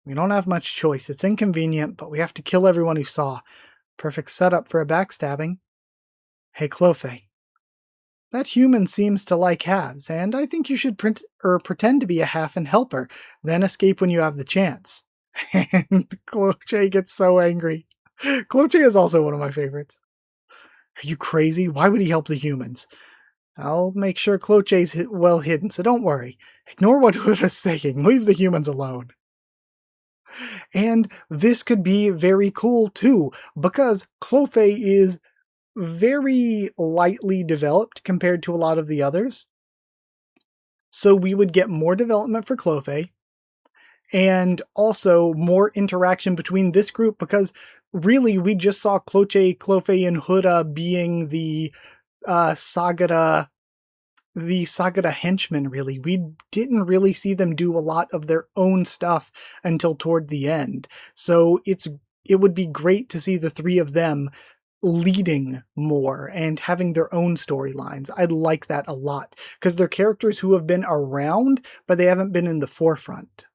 We don't have much choice. It's inconvenient, but we have to kill everyone who saw. Perfect setup for a backstabbing. Hey, Clophe. That human seems to like halves, and I think you should pretend to be a half and help her, then escape when you have the chance. And Cloche gets so angry. Cloche is also one of my favorites. Are you crazy? Why would he help the humans? I'll make sure Cloche's well hidden, so don't worry. Ignore what Huda's saying. Leave the humans alone. And this could be very cool too, because Clophe is very lightly developed compared to a lot of the others. So we would get more development for Clophe, and also more interaction between this group, because really we just saw Cloche, Clophe, and Huda being the Sagara henchmen, really. We didn't really see them do a lot of their own stuff until toward the end. So it would be great to see the three of them leading more and having their own storylines. I'd like that a lot, because they're characters who have been around, but they haven't been in the forefront.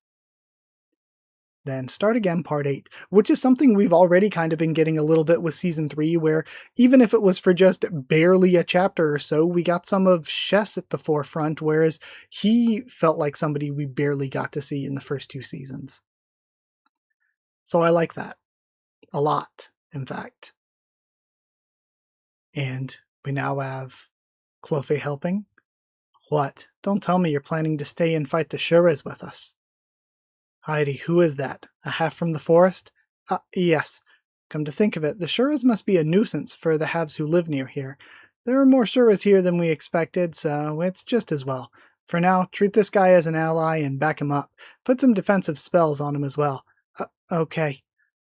Then Start Again Part 8, which is something we've already kind of been getting a little bit with Season 3, where even if it was for just barely a chapter or so, we got some of Shess at the forefront, whereas he felt like somebody we barely got to see in the first 2 seasons. So I like that. A lot, in fact. And we now have Clophe helping. What? Don't tell me you're planning to stay and fight the Shuras with us. Heidi, who is that? A half from the forest? Yes. Come to think of it, the Shuras must be a nuisance for the halves who live near here. There are more Shuras here than we expected, so it's just as well. For now, treat this guy as an ally and back him up. Put some defensive spells on him as well. Okay.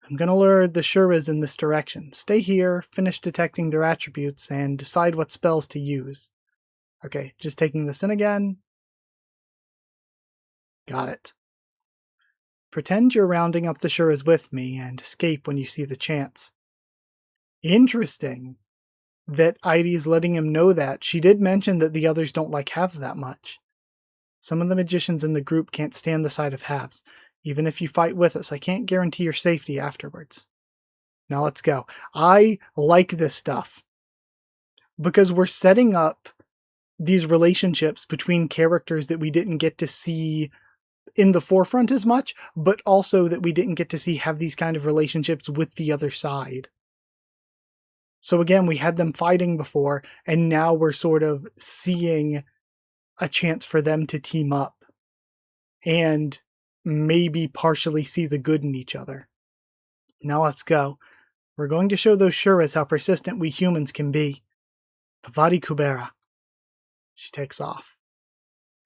I'm gonna lure the Shuras in this direction. Stay here, finish detecting their attributes, and decide what spells to use. Okay, just taking this in again. Got it. Pretend you're rounding up the Shuras with me and escape when you see the chance. Interesting. that Aidi's letting him know that. She did mention that the others don't like halves that much. Some of the magicians in the group can't stand the sight of halves. Even if you fight with us, I can't guarantee your safety afterwards. Now let's go. I like this stuff because we're setting up these relationships between characters that we didn't get to see in the forefront as much, but also that we didn't get to see have these kind of relationships with the other side. So again, we had them fighting before, and now we're sort of seeing a chance for them to team up and maybe partially see the good in each other. Now let's go. We're going to show those Shuras how persistent we humans can be. Pavadi Kubera. She takes off.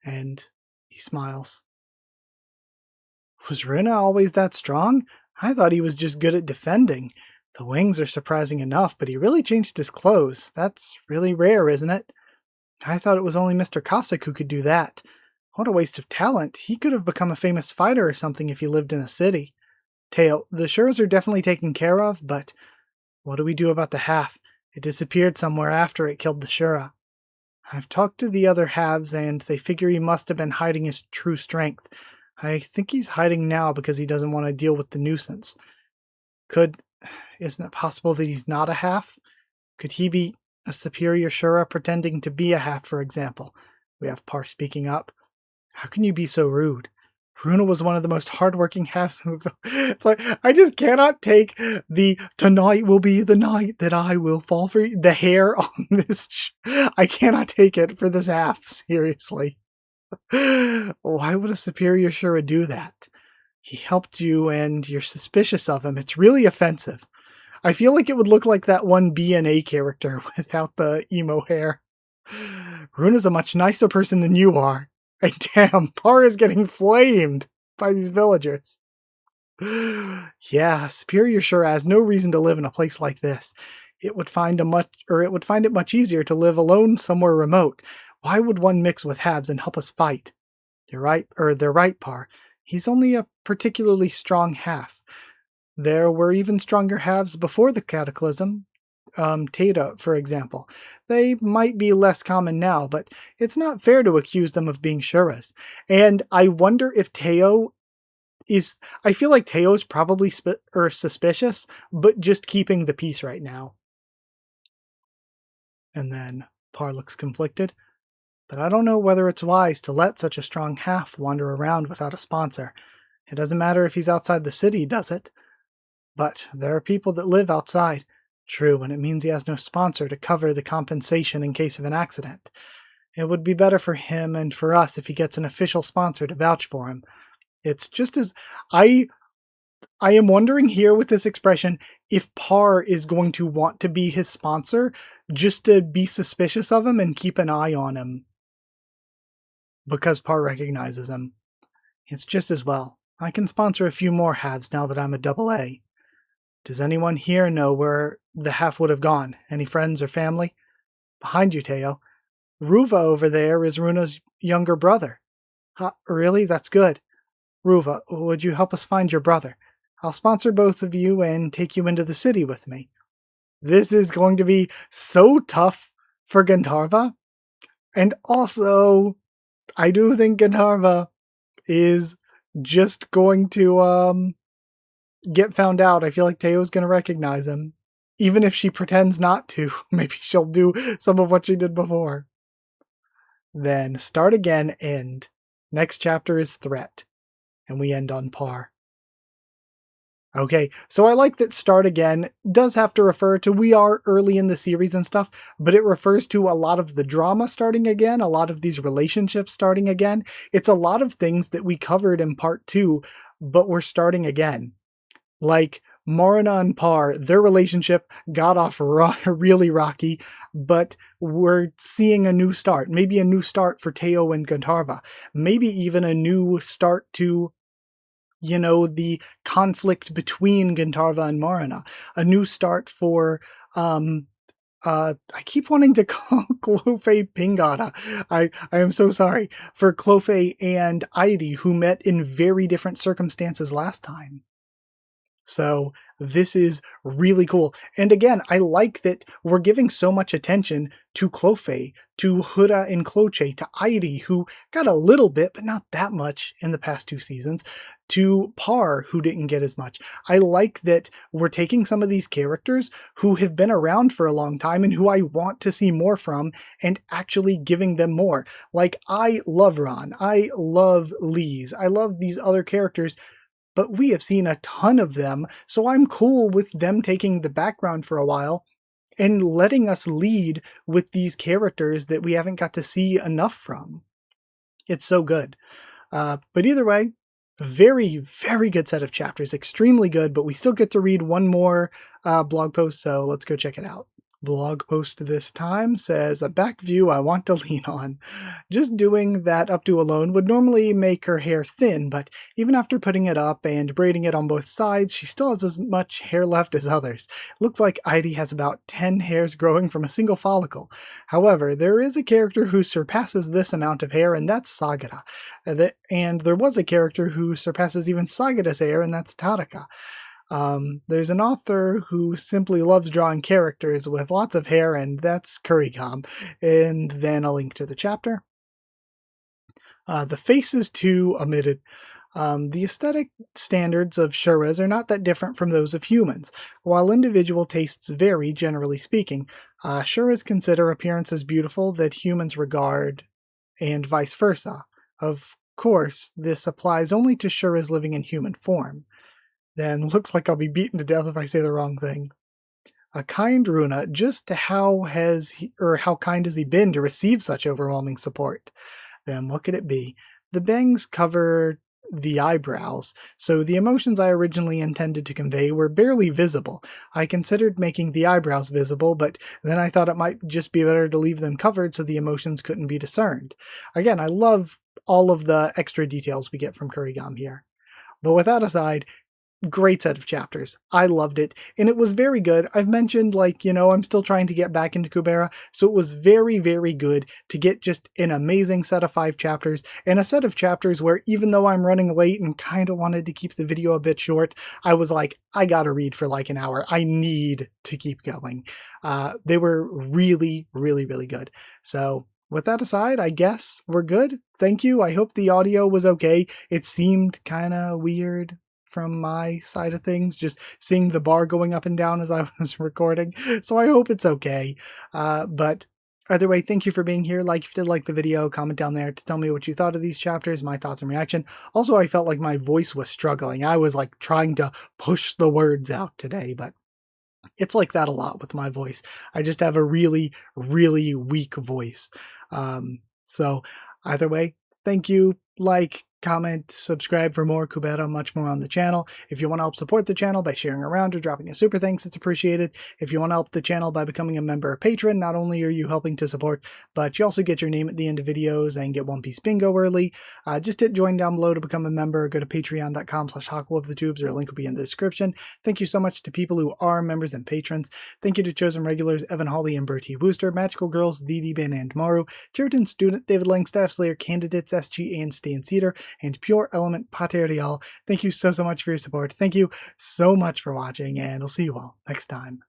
And he smiles. Was Runa always that strong? I thought he was just good at defending. The wings are surprising enough, but he really changed his clothes. That's really rare, isn't it? I thought it was only Mr. Cossack who could do that. What a waste of talent. He could have become a famous fighter or something if he lived in a city. Teo, the Shuras are definitely taken care of, but what do we do about the half? It disappeared somewhere after it killed the Shura. I've talked to the other halves, and they figure he must have been hiding his true strength. I think he's hiding now because he doesn't want to deal with the nuisance. Isn't it possible that he's not a half? Could he be a superior Shura pretending to be a half, for example? We have Par speaking up. How can you be so rude? Runa was one of the most hardworking halves in the film. So I just cannot take the tonight will be the night that I will fall for you. The hair on this. I cannot take it for this half, seriously. Why would a superior Shura do that? He helped you and you're suspicious of him. It's really offensive. I feel like it would look like that one BNA character without the emo hair. Runa's a much nicer person than you are. And damn, Par is getting flamed by these villagers. Yeah, Superior Shura has no reason to live in a place like this. It would find it much easier to live alone somewhere remote. Why would one mix with halves and help us fight? They're right, Par. He's only a particularly strong half. There were even stronger halves before the Cataclysm. Tata, for example. They might be less common now, but it's not fair to accuse them of being Shuras. And I wonder if Teo is... I feel like Teo's probably suspicious, but just keeping the peace right now. And then Par looks conflicted. But I don't know whether it's wise to let such a strong half wander around without a sponsor. It doesn't matter if he's outside the city, does it? But there are people that live outside. True, and it means he has no sponsor to cover the compensation in case of an accident. It would be better for him and for us if he gets an official sponsor to vouch for him. It's just as... I am wondering here with this expression if Par is going to want to be his sponsor just to be suspicious of him and keep an eye on him. Because Par recognizes him. It's just as well. I can sponsor a few more halves now that I'm a AA. Does anyone here know where the half would have gone? Any friends or family? Behind you, Teo. Ruva over there is Runa's younger brother. Really? That's good. Ruva, would you help us find your brother? I'll sponsor both of you and take you into the city with me. This is going to be so tough for Gandharva. And also, I do think Gandharva is just going to get found out. I feel like Teo's going to recognize him. Even if she pretends not to. Maybe she'll do some of what she did before. Then start again, end. Next chapter is threat. And we end on Par. Okay, so I like that start again does have to refer to we are early in the series and stuff, but it refers to a lot of the drama starting again, a lot of these relationships starting again. It's a lot of things that we covered in part 2, but we're starting again. Like Marina and Par, their relationship got off really rocky, but we're seeing a new start. Maybe a new start for Teo and Gandharva. Maybe even a new start to, the conflict between Gandharva and Marina. A new start for, I keep wanting to call Clophe Pingana. I am so sorry. For Clophe and Aidi, who met in very different circumstances last time. So this is really cool. And again, I like that we're giving so much attention to Clofei, to Huda and Cloche, to Airi, who got a little bit, but not that much in the past 2 seasons, to Par, who didn't get as much. I like that we're taking some of these characters who have been around for a long time and who I want to see more from and actually giving them more. Like, I love Ron, I love Lise, I love these other characters, but we have seen a ton of them, so I'm cool with them taking the background for a while and letting us lead with these characters that we haven't got to see enough from. It's so good. But either way, very, very good set of chapters. Extremely good, but we still get to read one more blog post, so let's go check it out. Blog post this time says, a back view I want to lean on. Just doing that updo alone would normally make her hair thin, but even after putting it up and braiding it on both sides, she still has as much hair left as others. Looks like Airi has about 10 hairs growing from a single follicle. However, there is a character who surpasses this amount of hair, and that's Sagara. And there was a character who surpasses even Sagara's hair, and that's Taraka. There's an author who simply loves drawing characters with lots of hair, and that's Kurigam. And then a link to the chapter. The faces too omitted. The aesthetic standards of Shuras are not that different from those of humans. While individual tastes vary, generally speaking, Shuras consider appearances beautiful that humans regard, and vice versa. Of course, this applies only to Shuras living in human form. Then looks like I'll be beaten to death if I say the wrong thing. A kind Runa, just how kind has he been to receive such overwhelming support? Then what could it be? The bangs cover the eyebrows, so the emotions I originally intended to convey were barely visible. I considered making the eyebrows visible, but then I thought it might just be better to leave them covered so the emotions couldn't be discerned. Again, I love all of the extra details we get from Kurigam here. But with that aside, great set of chapters. I loved it, and it was very good. I've mentioned, I'm still trying to get back into Kubera, so it was very, very good to get just an amazing set of 5 chapters, and a set of chapters where, even though I'm running late and kind of wanted to keep the video a bit short, I was like, I gotta read for like an hour. I need to keep going. They were really, really, really good. So with that aside, I guess we're good. Thank you. I hope the audio was okay. It seemed kind of weird from my side of things, just seeing the bar going up and down as I was recording. So I hope it's okay. But either way, thank you for being here. If you did like the video, comment down there to tell me what you thought of these chapters, my thoughts and reaction. Also, I felt like my voice was struggling. I was trying to push the words out today, but it's like that a lot with my voice. I just have a really, really weak voice. So either way, thank you. Comment, subscribe for more Kubera, much more on the channel. If you want to help support the channel by sharing around or dropping a super thanks, it's appreciated. If you want to help the channel by becoming a member or patron, not only are you helping to support, but you also get your name at the end of videos and get One Piece Bingo early. Just hit join down below to become a member. Go to patreon.com/Haku of the Tubes, or a link will be in the description. Thank you so much to people who are members and patrons. Thank you to chosen regulars Evan Hawley and Bertie Wooster, Magical Girls, Didi Ben and Maru, Cheriton Student, David Langstaff, Slayer Candidates, SG and Stan Cedar, and Pure Element Paterial. Thank you so much for your support. Thank you so much for watching, and I'll see you all next time.